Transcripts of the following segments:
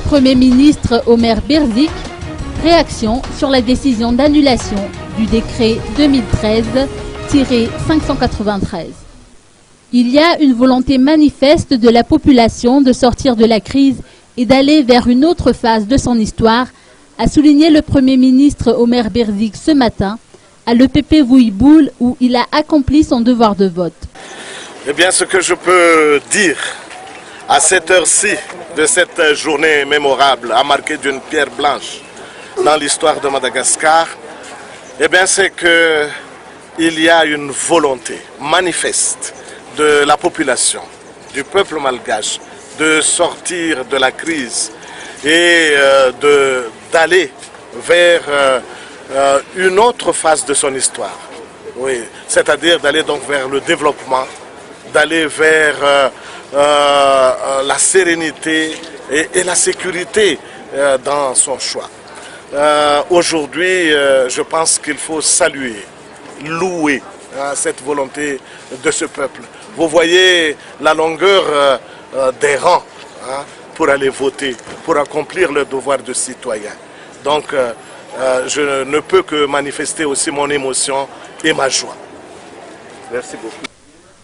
Premier ministre Omer Berzik, réaction sur la décision d'annulation du décret 2013-593. Il y a une volonté manifeste de la population de sortir de la crise et d'aller vers une autre phase de son histoire, a souligné le Premier ministre Omer Berzik ce matin à l'EPP Wouiboul où il a accompli son devoir de vote. Eh bien, ce que je peux dire à cette heure-ci de cette journée mémorable, à marquer d'une pierre blanche dans l'histoire de Madagascar, eh bien, c'est qu'il y a une volonté manifeste de la population, du peuple malgache, de sortir de la crise et d'aller vers une autre phase de son histoire. Oui, c'est-à-dire d'aller donc vers le développement, d'aller vers la sérénité et la sécurité dans son choix. Aujourd'hui, je pense qu'il faut saluer, louer cette volonté de ce peuple. Vous voyez la longueur des rangs pour aller voter, pour accomplir le devoir de citoyen. Donc, je ne peux que manifester aussi mon émotion et ma joie. Merci beaucoup.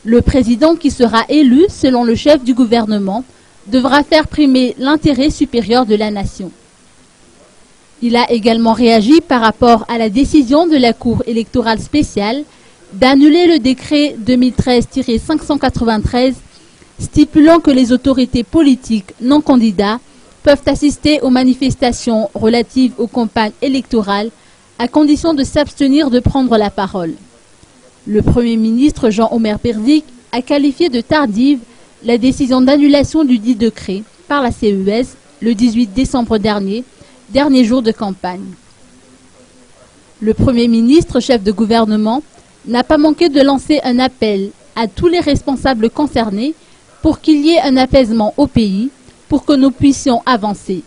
Le président qui sera élu, selon le chef du gouvernement, devra faire primer l'intérêt supérieur de la nation. Il a également réagi par rapport à la décision de la Cour électorale spéciale d'annuler le décret 2013-593 stipulant que les autorités politiques non candidats peuvent assister aux manifestations relatives aux campagnes électorales à condition de s'abstenir de prendre la parole. Le Premier ministre Jean-Omer Berzik a qualifié de tardive la décision d'annulation du dit décret par la CES le 18 décembre dernier jour de campagne. Le Premier ministre, chef de gouvernement, n'a pas manqué de lancer un appel à tous les responsables concernés pour qu'il y ait un apaisement au pays, pour que nous puissions avancer.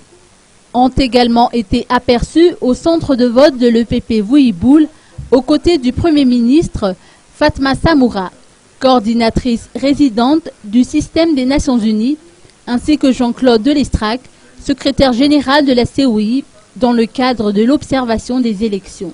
Ont également été aperçus au centre de vote de l'EPP Wouiboul, aux côtés du Premier ministre Fatma Samoura, coordinatrice résidente du système des Nations Unies, ainsi que Jean-Claude Delestrac, secrétaire général de la COI, dans le cadre de l'observation des élections.